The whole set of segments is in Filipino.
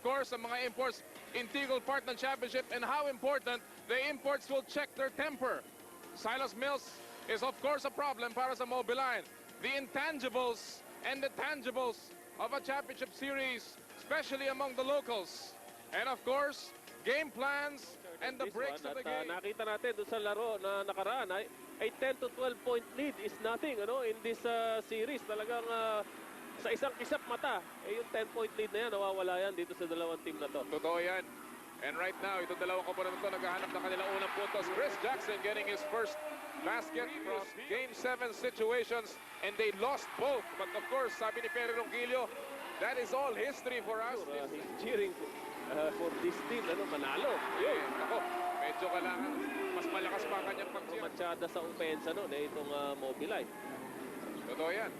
course, ang mga imports, integral part ng championship, and how important the imports will check their temper. Silas Mills is, of course, a problem para sa Mobiline. The intangibles and the tangibles of a championship series, especially among the locals. And, of course, game plans and the breaks of the game. Nakita natin doon sa laro na nakaraan ay 10 to 12 point lead is nothing in this series. Talagang sa isang kisap mata, yung 10 point lead na yan, nawawala yan dito sa dalawang team na to. Totoo yan. And right now, itong dalawang komponent to naghahanap ng kanilang unang puntos. Chris Jackson getting his first basket from Game 7 situations, and they lost both. But of course, sabi ni Perry Ronquillo, that is all history for us. He's cheering for this team, manalo. Ako, medyo kailangan mas malakas pa kanyang pag-cheer. Machada sa opensa itong Mobileye. Totoo yan.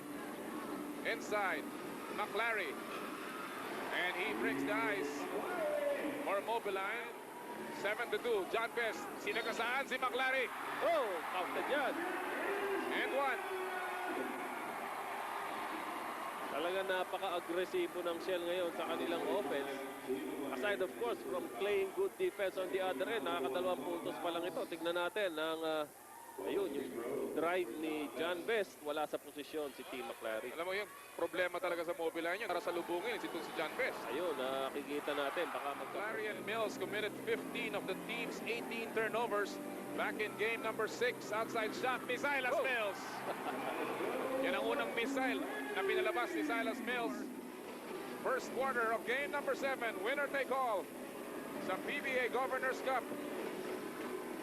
Inside, McClary. And he breaks the ice for Mobiline. 7-2, John Best. Sinagasaan si McClary. Oh, counted yan. And one. Talaga napaka-agresibo ng Shell ngayon sa kanilang offense. Aside of course from playing good defense on the other end, nakakadalawang puntos pa lang ito. Tignan natin ang ayun, yung drive ni John Best, wala sa posisyon si T. McClary. Alam mo yung problema talaga sa Mobiline yun. Para sa lubungin, si John Best. Ayun, nakikita natin. Baka McClary and Mills committed 15 of the team's 18 turnovers back in game number 6. Outside shot ni Silas Mills. Yan ang unang missile na pinalabas ni Silas Mills. First quarter of game number 7. Winner take all sa PBA Governor's Cup.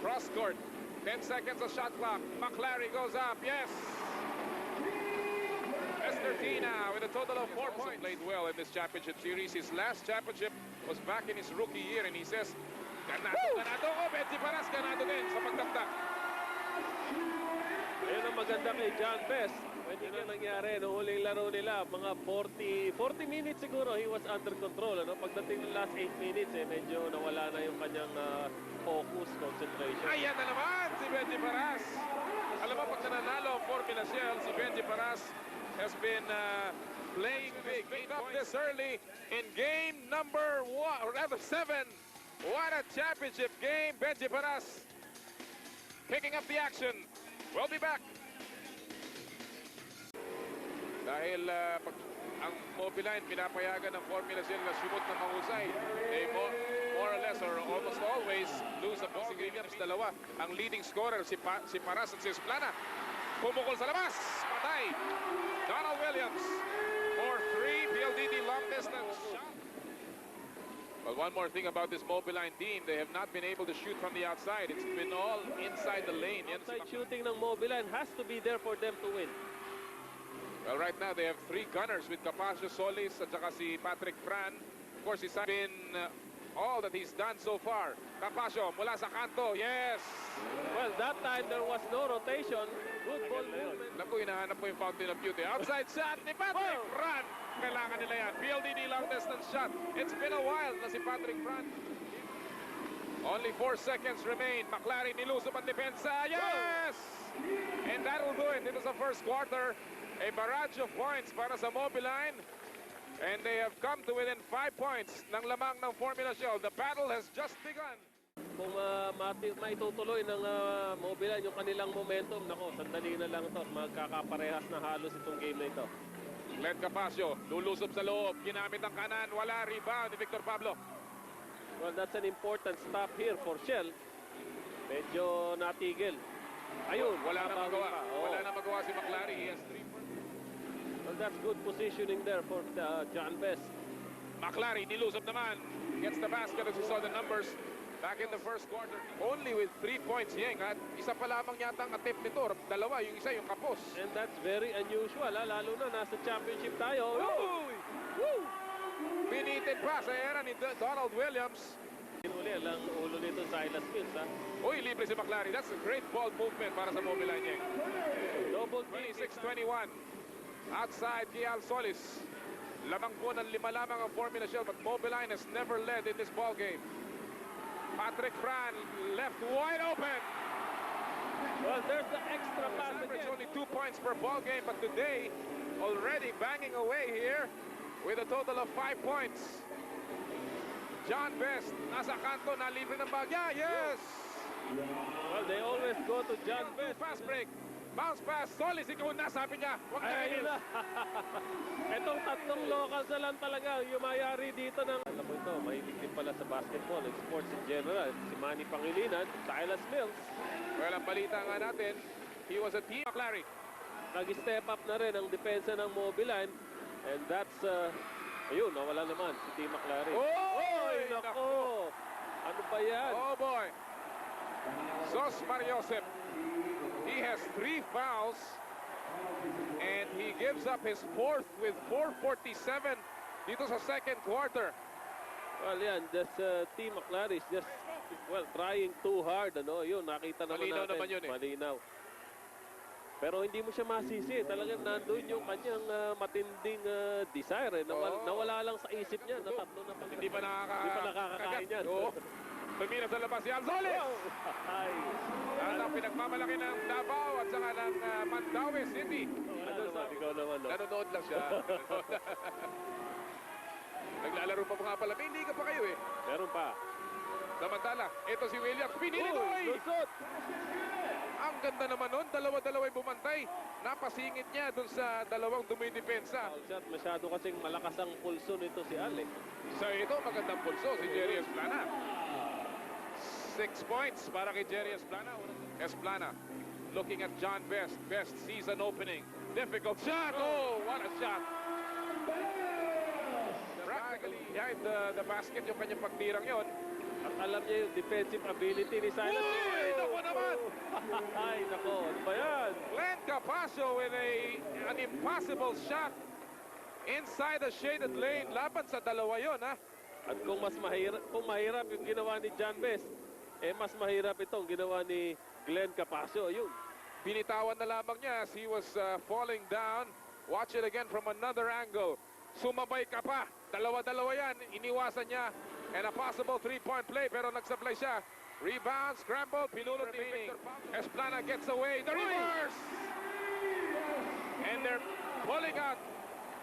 Cross court. 10 seconds of shot clock. McClary goes up. Yes. Estertina with a total of 4 points. Played well in this championship series. His last championship was back in his rookie year, and he says, ganado ko, Benji Paras, ganado din sa pagdakdak. Ayun ang maganda kay John Best. Pwede na nangyari noong huling laro nila, mga 40 minutes siguro he was under control. Pagdating ng last 8 minutes, medyo nawala na yung kanyang focus, concentration. Ayan na naman si Benji Paras. Alam mo, pag nananalo ang Formula Shell, si Benji Paras has been playing big. Picked up this early in game number 1, or rather 7. What a championship game. Benji Paras picking up the action. We'll be back. Dahil pag ang Mobiline pinapayagan ng Formula Shell na sumot na mahusay, more or less or almost always lose the ball. Si Williams, dalawa. Ang leading scorer, si Paras at si Esplana. Pumukol sa labas. Patay. Donald Williams for 3. PLDT long distance shot. But one more thing about this Mobiline team, they have not been able to shoot from the outside. It's been all inside the lane. Outside shooting ng Mobiline has to be there for them to win. Well, right now they have 3 gunners with Capasio Solis at saka si Patrick Fran. Of course, he's been all that he's done so far. Capasio mula sa kanto, yes! Well, that time there was no rotation. Good ball movement. Alam ko, hinahanap po yung fountain of beauty. Outside shot ni Patrick Fran. Kailangan nila yan. PLDT long distance shot. It's been a while na si Patrick Fran. Only 4 seconds remain. McClary nilusob ang depensa. Yes! And that will do it. It was the first quarter. A barrage of points para sa Mobiline. And they have come to within 5 points ng lamang ng Formula Shell. The battle has just begun. Kung maitutuloy ng Mobiline yung kanilang momentum, nako, sandali na lang ito. Magkakaparehas na halos itong game na ito. Glenn Capasio, lulusob sa loob. Ginamit ang kanan. Wala, rebound ni Victor Pablo. Well, that's an important stop here for Shell. Medyo natigil. Ayun, wala na magawa. Wala na magawa si McClary. He has 3 points. Well, that's good positioning there for John Best. McClary, nilusob naman. Gets the basket as you saw the numbers back in the first quarter. Only with 3 points, Yeng. At isa pa lamang yata ang attempt nito. Dalawa, yung isa, yung kapos. And that's very unusual, lalo na nasa championship tayo. Woo! Pinitin pa sa era ni Donald Williams. Uli lang ulo nito Silas Mills, Uy, libre si McClary. That's a great ball movement para sa Mobiline, Yeng. Double 26-21. Outside, Kial Solis. Lamang po ng 5 lamang ang Formula Shell, but Mobiline has never led in this ball game. Patrick Fran left wide open. Well, there's the extra pass Average again. only 2 points per ball game, but today already banging away here with a total of 5 points. John Best, nasa kanto, na libre ng bagya. Yes! Well, they always go to John Best. Fast break. Bounce pass. Solis, ikaw na, sabi niya. Huwag na Ay, ayun na. Itong tatlong locals na lang talaga yung mayari dito ng... Alam mo ito, mahilig din pala sa basketball and sports in general. Si Manny Pangilinan, Silas Mills. Well, ang balita nga natin, he was a team. McLary. Nag-step up na rin ang depensa ng Mobiline. And that's... ayun, nawala naman si T. McLaren. Oy, nako! Ano ba yan? Oh boy. Sos Mariosep. He has 3 fouls. And he gives up his 4th with 4:47 dito sa second quarter. Well, yan, just T. McLaren is just, well, trying too hard. Ano? Yun, nakita naman Malinaw natin. naman yun eh. Malinaw. Pero hindi mo siya masisi. Talagang nandun yung kanyang matinding desire. Nawala lang sa isip niya na tatlo na pala. Hindi pa nakakakain yan. Oo. Tumira sa labas si Alzoles. Wow! Ay! At ang pinagmamalaki ng Davao at saka ng Mandaue City. Ano naman, ikaw naman, no? Nanonood lang siya. Naglalaro pa nga pala. May liga pa kayo eh. Meron pa. Samantala, ito si Williams. Pinili ko eh. Lusot! Ang ganda naman nun. Dalawa-dalawa'y bumantay. Napasingit niya dun sa dalawang dumidepensa. Foul shot. Masyado kasing malakas ang pulso nito si Ale. Sa ito, magandang pulso si Jerry Esplana. 6 points para kay Jerry Esplana. Esplana looking at John Best. Best sees an opening. Difficult shot. Oh, what a shot. Practically behind the basket yung kanyang pagtirang yon. At alam niya yung defensive ability ni Silas. Uy, naku naman. Ay, nako. Ano ba yan? Glenn Capasio with an impossible shot inside the shaded lane. Laban sa dalawa yon, ha? At kung mahirap yung ginawa ni John Best, eh mas mahirap itong ginawa ni Glenn Capasio. Yun. Binitawan na lamang niya as he was falling down. Watch it again from another angle. Sumabay ka pa. Dalawa-dalawa yan. Iniwasan niya. And a possible 3-point play pero nagsablay siya. Rebound, scramble, pinulot ni Esplana gets away. The reverse! And they're pulling out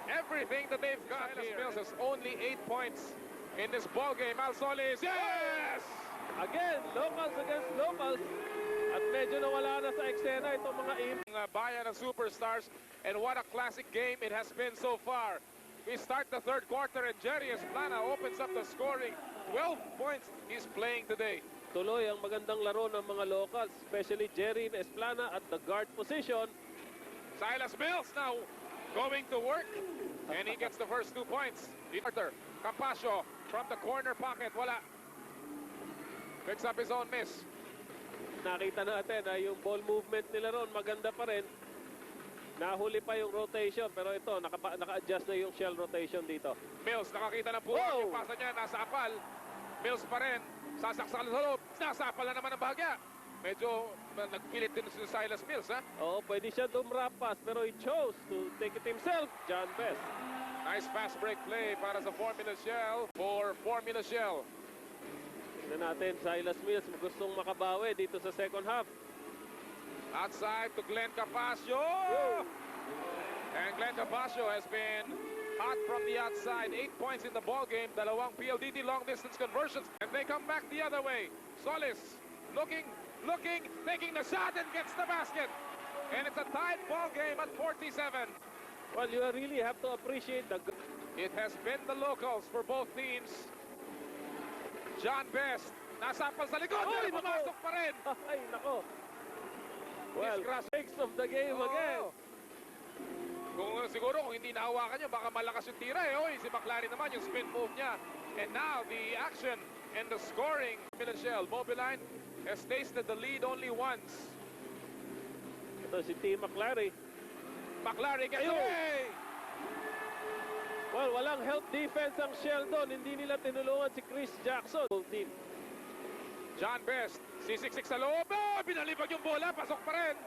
everything that they've got here. Mills has only 8 points in this ball game. Alzoles, yes! Again, locals against locals. At medyo nawala na sa eksena itong mga Bayan of superstars. And what a classic game it has been so far. We start the third quarter and Jerry Esplana opens up the scoring. 12 points he's playing today. Tuloy ang magandang laro ng mga locals, especially Jerry Esplana at the guard position. Silas Mills now going to work. And he gets the first 2 points. Arthur Capasio from the corner pocket. Wala. Picks up his own miss. Nakita natin na yung ball movement nila ron maganda pa rin. Nahuli pa yung rotation pero ito naka-adjust na yung shell rotation dito. Mills nakakita ng buwag. Yung pasa niya nasa apal. Mills pa rin. Sasaksak sa loob. Nasa apal na naman ang bahagya. Medyo nagpilit din si Silas Mills, ha? Oo, pwede siya dumrap pass pero he chose to take it himself. John Best. Nice fast break play para sa Formula Shell. For Formula Shell. Tignan natin, Silas Mills gustong makabawi dito sa second half. Outside to Glenn Capasio. And Glenn Capasio has been hot from the outside. 8 points in the ball game. Dalawang PLDT long distance conversions. And they come back the other way. Solis looking, taking the shot and gets the basket. And it's a tied ball game at 47. Well, you really have to appreciate the... It has been the locals for both teams. John Best. Nasapal sa likod. Pero pumasok pa rin. Ay, nako. Well, takes of the game again. Siguro kung hindi nahawakan niya, baka malakas yung tira eh. Oy, si McLaren naman, yung spin move niya. And now, the action and the scoring. Michelle, Mobiline has tasted the lead only once. Ito si T. McLaren. McLaren gets away! Well, walang help defense ang Shell doon. Hindi nila tinulungan si Chris Jackson. Team. John Best, sisiksik sa loob. Oh, binalibag yung bola, pasok pa rin.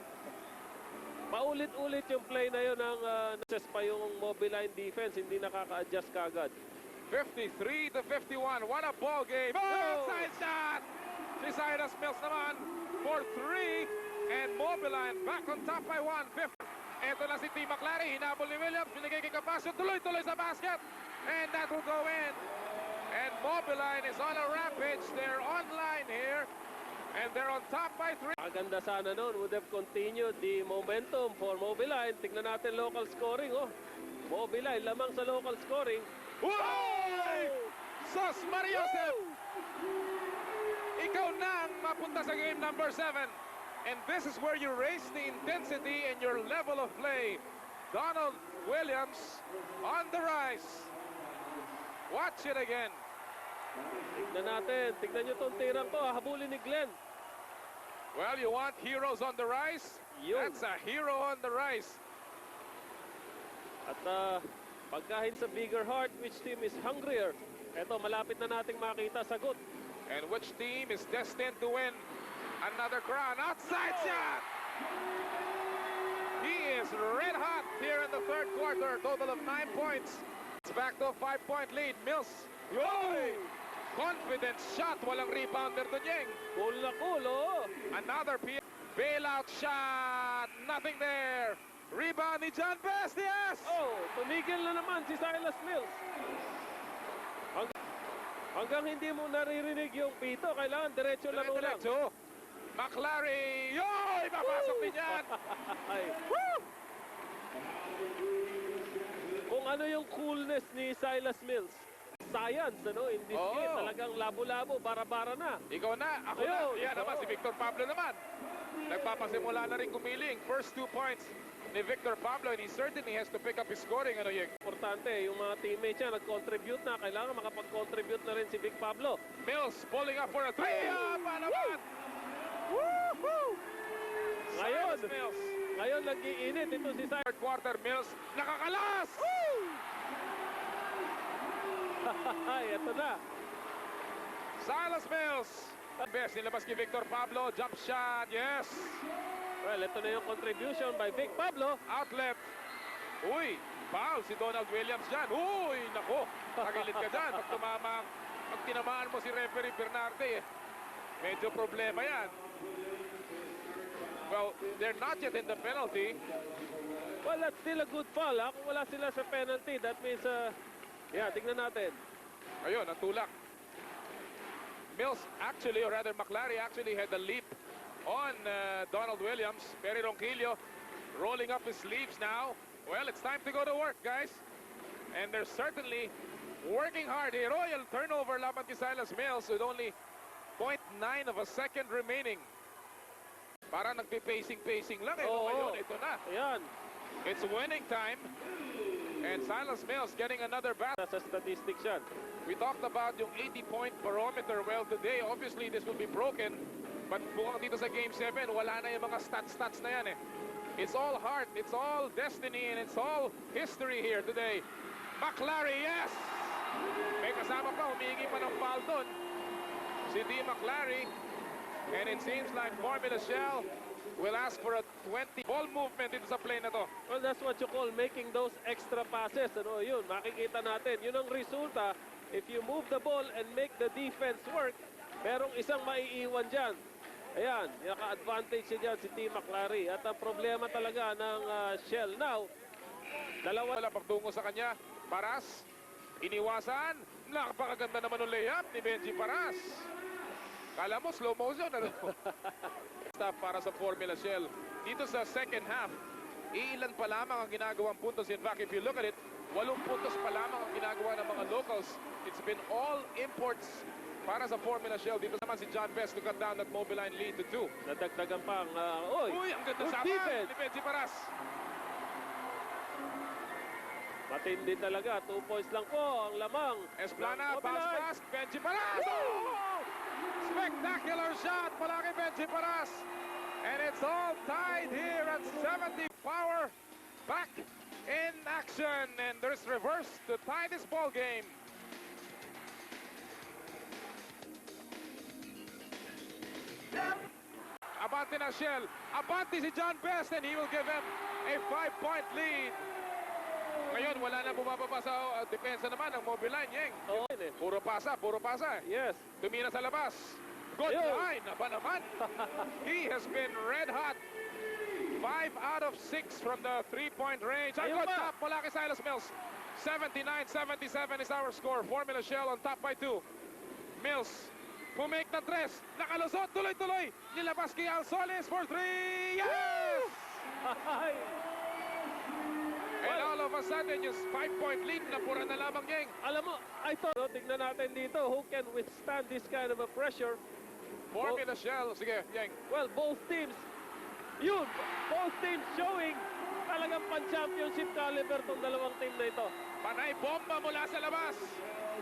Paulit-ulit yung play na yun ng nases pa yung Mobiline defense. Hindi nakaka-adjust kagad. 53-51. What a ball game. Oh, side shot! Si Silas Mills naman for 3. And Mobiline back on top by 1. Ito na si T. McLaren. Hinabol ni Williams. Binigay kay Capasio. Tuloy-tuloy sa basket. And that will go in. Mobiline is on a rampage. They're online here. And they're on top by 3. Maganda sana noon, would have continued the momentum for Mobiline. Tignan natin local scoring, oh. Mobiline, lamang sa local scoring. Whoa! Sos Mariosep! Ikaw na ang mapunta sa game number 7. And this is where you raise the intensity and your level of play. Donald Williams on the rise. Watch it again. Tignan natin. Tignan nyo itong tirang to. Habulin ni Glenn. Well, you want heroes on the rise? Yun. That's a hero on the rise. At pagkahin sa bigger heart, which team is hungrier? Eto, malapit na nating makita sagot. And which team is destined to win another crown? Outside shot! He is red hot here in the third quarter. Total of 9 points. It's back to a 5-point lead. Mills. Yoy! Confident shot. Walang rebounder to Yeng. Cool na cool, oh. Another bailout shot. Nothing there. Rebound ni John Best. Yes! Oh, tumigil na naman si Silas Mills. Hanggang hindi mo naririnig yung pito, kailangan diretso lang ulang. Diretso. McLary. Yoy! Papasok din yan. Ay. Kung ano yung coolness ni Silas Mills. Science, ano? In this game, talagang labo-labo, bara-bara na. Ikaw na, ako na. Yan naman, si Victor Pablo naman. Nagpapasimula na rin kumiling. First 2 points ni Victor Pablo, and he certainly has to pick up his scoring. Ano yung importante, yung mga teammates niya nag-contribute na. Kailangan makapag-contribute na rin si Vic Pablo. Mills pulling up for a 3. Panaman! Ngayon nag-iinit ito si Silas. Third quarter, Mills nakakalas! Ay, ito na. Silas Mills. Best nilabas kay Victor Pablo. Jump shot, yes. Well, ito na yung contribution by Vic Pablo. Outlet. Uy, foul si Donald Williams dyan. Uy, nako. Tagilid ka dyan. Pag tinamaan mo si referee Bernarte, medyo problema yan. Well, they're not yet in the penalty. Well, that's still a good foul, ha? Kung wala sila sa penalty, that means, yeah, tingnan natin. Ayun, ang tulak. Mills actually, or rather McLary actually had a leap on Donald Williams. Perry Ronquillo rolling up his sleeves now. Well, it's time to go to work, guys. And they're certainly working hard here. Royal turnover laban kay Silas Mills with only 0.9 of a second remaining. Para nagpe-pacing lang eh. Ngayon, ito na. Ayan. It's winning time. And Silas Mills getting another bat. Sa statistics yan. We talked about yung 80-point barometer. Well, today, obviously, this will be broken. But mukhang dito sa Game 7, wala na yung mga stats na yan eh. It's all heart, it's all destiny, and it's all history here today. McLary, yes! May kasama pa, humihingi pa ng foul doon. Si D. McLary. And it seems like Formula Shell will ask for a 20 ball movement dito sa play na to. Well, that's what you call making those extra passes. Ano yun, makikita natin. Yun ang resulta. If you move the ball and make the defense work, merong isang maiiwan dyan. Ayan, naka-advantage siya dyan si T. McLary. At ang problema talaga ng Shell now, dalawa. Wala pagtungo sa kanya. Paras, iniwasan. Nakapakaganda naman ng layup ni Benji Paras. Kala mo, slow motion. Ano? Stop para sa Formula Shell. Dito sa second half, iilan pa lamang ang ginagawang puntos. In fact, if you look at it, 8 puntos pa lamang ang ginagawa ng mga locals. It's been all imports para sa Formula Shell. Dito naman si John Best to cut down that Mobiline lead to 2. Nadagdagan pa ang, Uy, ang ganda sa akin ni Benji Paras. Matindi talaga. 2 points lang po ang lamang. Esplana, pass, Benji Paras. Oh! Spectacular shot mula kay Benji Paras. And it's all tied here at 70. Power back in action. And there's reverse to tie this ball game. Abante na Shell. Abante si John Best, and he will give them a 5-point lead. Ngayon, wala na bumababa sa depensa naman ng Mobiline, Yeng. Puro pasa. Yes. Tumira sa labas. Good line. Aba naman. He has been red hot. 5 out of 6 from the 3-point range. A good top mula kay Silas Mills. 79-77 is our score. Formula Shell on top by 2. Mills. Pumake ng tres. Nakalusot. Tuloy-tuloy. Nilabas kay Alsoles for three. Yes! Ay! And all of a sudden, yung 5-point lead na pura na lamang, Geng. Alam mo, I thought, tignan natin dito, who can withstand this kind of a pressure? Formula Shell. Sige, Geng. Well, both teams showing talagang pan-championship caliber tong dalawang team na ito. Panay bomba mula sa labas.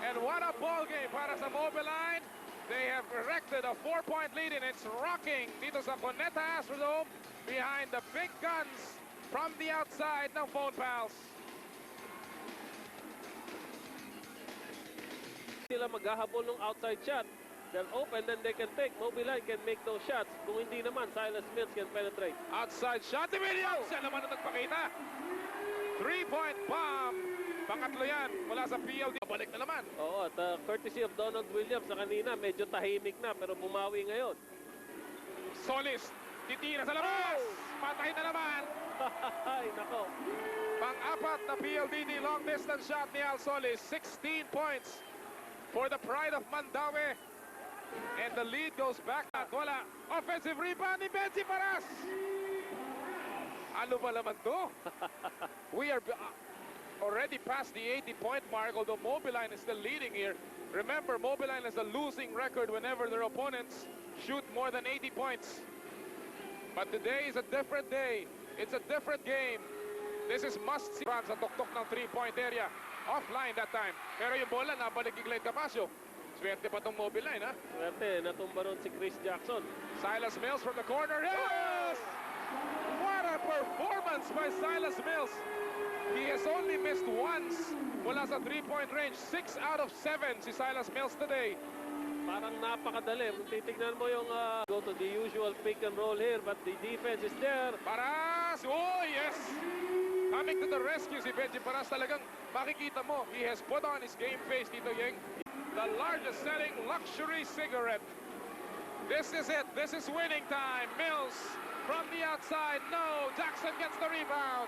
And what a ball game para sa Mobiline. They have erected a 4-point lead and it's rocking dito sa Cuneta Astrodome behind the big guns from the outside ng Phone Pals. Sila maghahabol ng outside shot. They're open, then they can take. Mobiline can make those shots. Kung hindi naman, Silas Mills can penetrate. Outside shot, Williams! Siya naman ang nagpakita. 3-point bomb. Pangatlo yan mula sa PLD. Balik na naman. Oo, at courtesy of Donald Williams sa kanina, medyo tahimik na pero bumawi ngayon. Solis, titira sa labas. Patay na naman. Ay, nako. Pang-apat na PLDD long distance shot ni Al Solis. 16 points for the pride of Mandaue. And the lead goes back. Wala. Offensive rebound ni Benji Paras. Ano ba naman to? We are already past the 80-point mark, although Mobiline is still leading here. Remember, Mobiline has a losing record whenever their opponents shoot more than 80 points. But today is a different day. It's a different game. This is must-see. Sa tuktok ng 3-point area. Offline that time. Pero yung bola, nabalik kay Glenn Capasio. Swerte pa itong Mobiline, ha? Swerte, natumba ron si Chris Jackson. Silas Mills from the corner. Yes! What a performance by Silas Mills. He has only missed once mula sa 3-point range. 6 out of 7 si Silas Mills today. Parang napakadali. Kung titignan mo yung go to the usual pick and roll here, but the defense is there. Paras! Oh, yes! Coming to the rescue si Benji Paras. Talagang makikita mo, he has put on his game face dito, Yeng. The largest selling luxury cigarette. This is it. This is winning time. Mills from the outside. No, Jackson gets the rebound.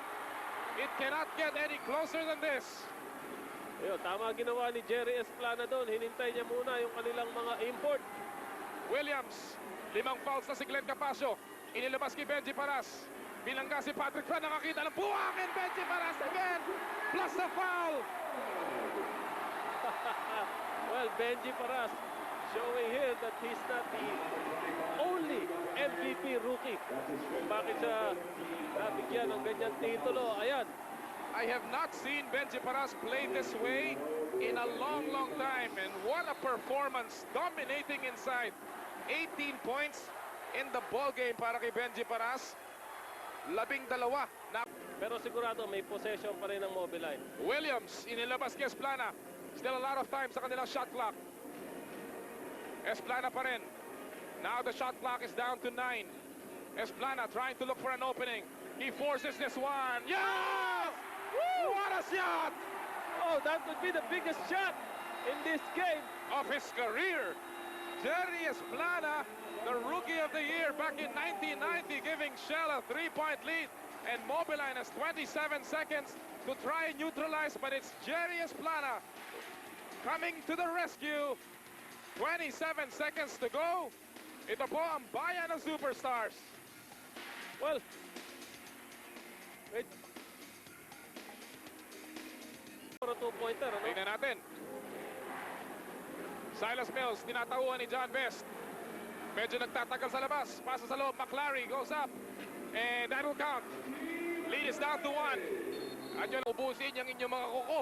It cannot get any closer than this. Ayun, tama ginawa ni Jerry Esplana doon. Hinintay niya muna yung kanilang mga import. Williams, 5 fouls na si Glenn Capasio. Inilabas kay Benji Paras. Bilangga si Patrick Cran, nakakita ng buwakin. Benji Paras again, plus a foul. Well, Benji Paras showing here that he's not the only MVP rookie. Kung bakit siya nabigyan ng ganyan titulo. Ayan. I have not seen Benji Paras play this way in a long, long time. And what a performance, dominating inside. 18 points in the ball game para kay Benji Paras. 12 na. Pero sigurado may possession pa rin ng Mobiline. Williams, inilabas kay Esplana. Still a lot of time sa kanilang shot clock. Esplana pa rin. Now the shot clock is down to 9. Esplana trying to look for an opening. He forces this one. Yes! Woo! What a shot! Oh, that would be the biggest shot in this game of his career. Jerry Esplana, the rookie of the year back in 1990, giving Shell a 3-point lead. And Mobiline has 27 seconds to try and neutralize, but it's Jerry Esplana coming to the rescue. 27 seconds to go. Ito po ang bayan ng superstars. Well, wait. For a 2-pointer, ano? Tingnan natin. Silas Mills, tinatauhan ni John Best. Medyo nagtatagal sa labas. Pasa sa loob, McClary goes up. And that will count. Lead is down to 1. At yun, ubusin yung inyong mga kuko.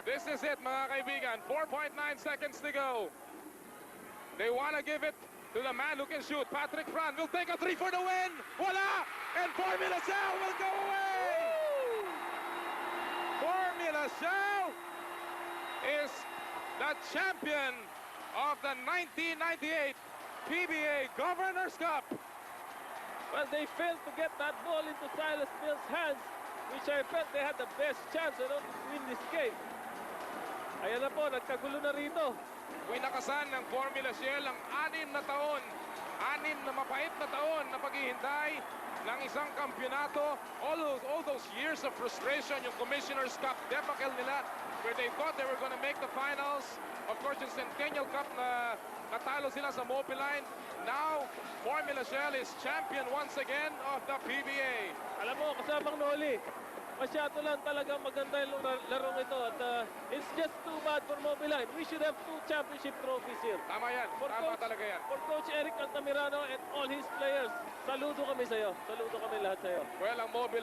This is it, mga kaibigan. 4.9 seconds to go. They want to give it to the man who can shoot. Patrick Fran will take a 3 for the win. Voila! And Formula Shell will go away. Formula Shell is the champion of the 1998 PBA Governor's Cup. Well, they failed to get that ball into Silas Mills' hands, which I felt they had the best chance to win this game. Ayan na po, nagkagulo na rito. Winakasan ng Formula Shell ang 6 na taon. 6 na mapait na taon na paghihintay ng isang kampyonato. All those years of frustration, yung Commissioner's Cup debacle nila, where they thought they were going to make the finals. Of course, yung Centennial Cup na natalo sila sa Mobiline. Now, Formula Shell is champion once again of the PBA. Alam mo, kasamang Noli, masyado lang talaga maganda yung larong ito. At it's just too bad for Mobiline. We should have 2 championship trophies here. Tama yan. Tama talaga yan. For Coach Eric Altamirano and all his players, saludo kami sa'yo. Saludo kami lahat sa'yo. Well, ang Mobiline